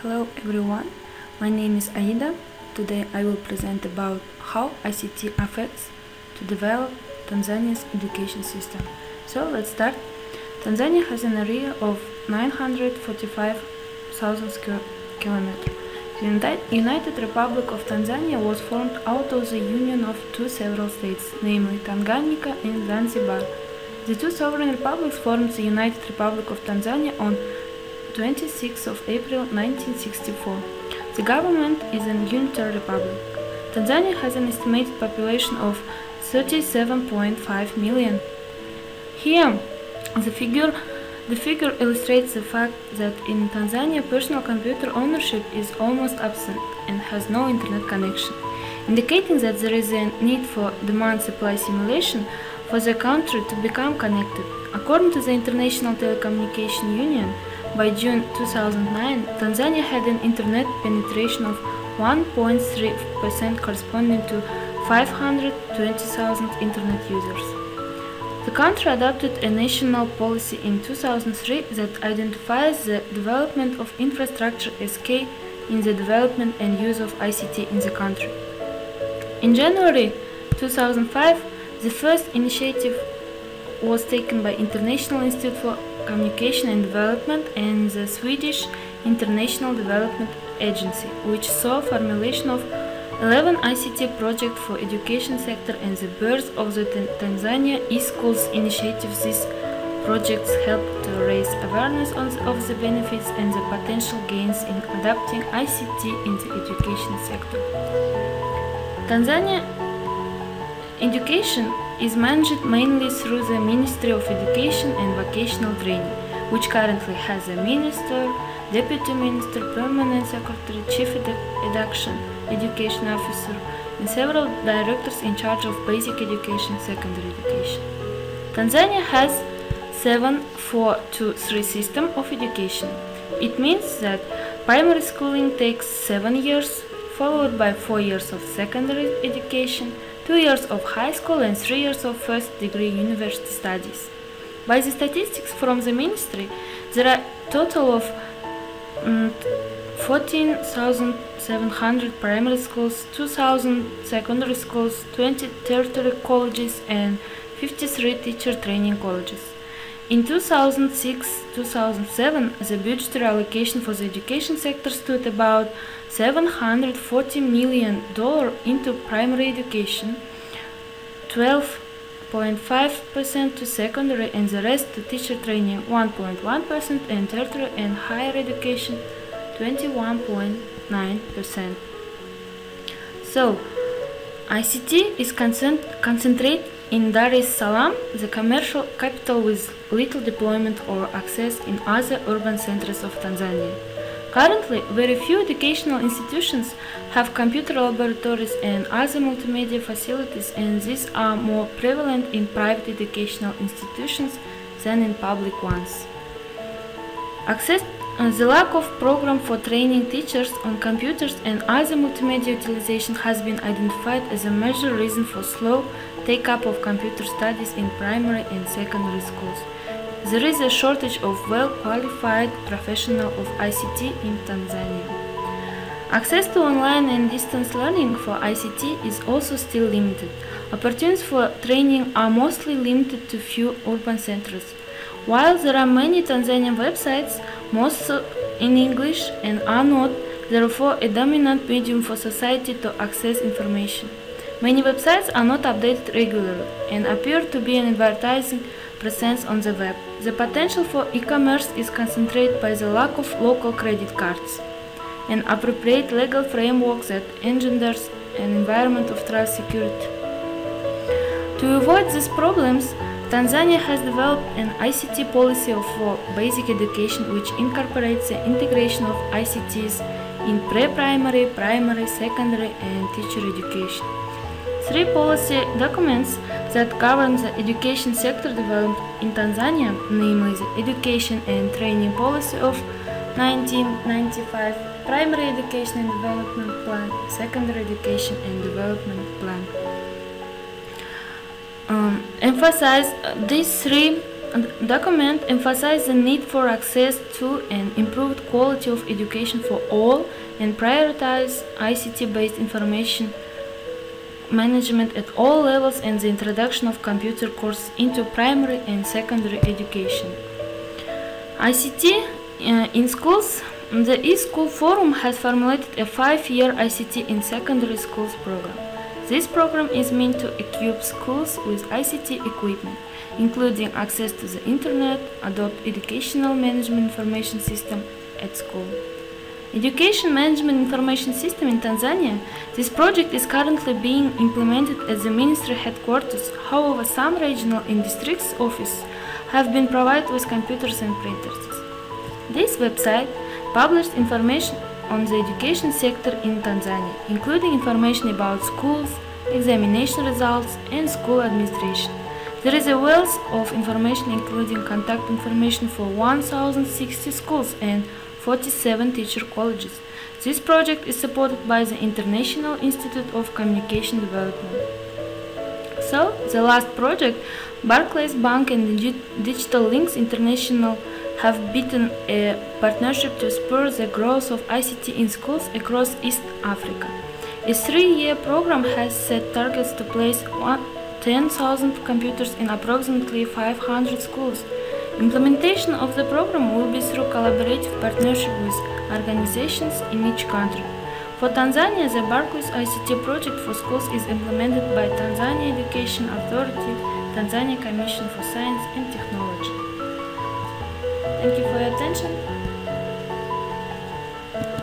Hello everyone, my name is Aida. Today I will present about how ICT affects to develop Tanzania's education system. So let's start. Tanzania has an area of 945,000 square kilometers. The United Republic of Tanzania was formed out of the union of two several states, namely Tanganyika and Zanzibar. The two sovereign republics formed the United Republic of Tanzania on 26th of April 1964. The government is a unitary republic. Tanzania has an estimated population of 37.5 million. Here, the figure illustrates the fact that in Tanzania personal computer ownership is almost absent and has no internet connection, indicating that there is a need for demand-supply simulation for the country to become connected. According to the International Telecommunication Union, by June 2009, Tanzania had an internet penetration of 1.3% corresponding to 520,000 internet users. The country adopted a national policy in 2003 that identifies the development of infrastructure as key in the development and use of ICT in the country. In January 2005, the first initiative was taken by International Institute for Communication and Development and the Swedish International Development Agency, which saw formulation of 11 ICT projects for education sector and the birth of the Tanzania e-schools initiative. These projects help to raise awareness of the benefits and the potential gains in adopting ICT in the education sector. Tanzania education is managed mainly through the Ministry of Education and Vocational Training, which currently has a minister, deputy minister, permanent secretary, chief education officer, and several directors in charge of basic education, secondary education. Tanzania has 7-4-2-3 system of education. It means that primary schooling takes 7 years, followed by 4 years of secondary education, 2 years of high school and 3 years of first-degree university studies. By the statistics from the ministry, there are a total of 14,700 primary schools, 2,000 secondary schools, 20 tertiary colleges and 53 teacher training colleges. In 2006-2007, the budgetary allocation for the education sector stood about $740 million into primary education, 12.5% to secondary and the rest to teacher training, 1.1%, and tertiary and higher education, 21.9%. So, ICT is concentrated in Dar es Salaam, the commercial capital, with little deployment or access in other urban centers of Tanzania. Currently, very few educational institutions have computer laboratories and other multimedia facilities, and these are more prevalent in private educational institutions than in public ones. The lack of program for training teachers on computers and other multimedia utilization has been identified as a major reason for slow take-up of computer studies in primary and secondary schools. There is a shortage of well-qualified professionals of ICT in Tanzania. Access to online and distance learning for ICT is also still limited. Opportunities for training are mostly limited to few urban centers. While there are many Tanzanian websites, most in English, and are not, therefore, a dominant medium for society to access information. Many websites are not updated regularly and appear to be an advertising presence on the web. The potential for e-commerce is concentrated by the lack of local credit cards and appropriate legal framework that engenders an environment of trust security. To avoid these problems, Tanzania has developed an ICT policy for basic education which incorporates the integration of ICTs in pre-primary, primary, secondary, and teacher education. 3 policy documents that govern the education sector developed in Tanzania, namely the Education and Training Policy of 1995, Primary Education and Development Plan, Secondary Education and Development Plan. Emphasize these 3 document emphasizes the need for access to and improved quality of education for all and prioritize ICT-based information management at all levels and the introduction of computer courses into primary and secondary education. ICT in schools. The eSchool Forum has formulated a 5-year ICT in secondary schools program. This program is meant to equip schools with ICT equipment, including access to the internet, adopt educational management information system at school. Education Management Information System in Tanzania. This project is currently being implemented at the ministry headquarters. However, some regional and district offices have been provided with computers and printers. This website published information on the education sector in Tanzania, including information about schools, examination results, and school administration. There is a wealth of information including contact information for 1,060 schools and 47 teacher colleges. This project is supported by the International Institute of Communication Development. So, the last project, Barclays Bank and Digital Links International have begun a partnership to spur the growth of ICT in schools across East Africa. A 3-year program has set targets to place 10,000 computers in approximately 500 schools. Implementation of the program will be through collaborative partnership with organizations in each country. For Tanzania, the Barclays ICT project for schools is implemented by Tanzania Education Authority, Tanzania Commission for Science and Technology. Thank you for your attention.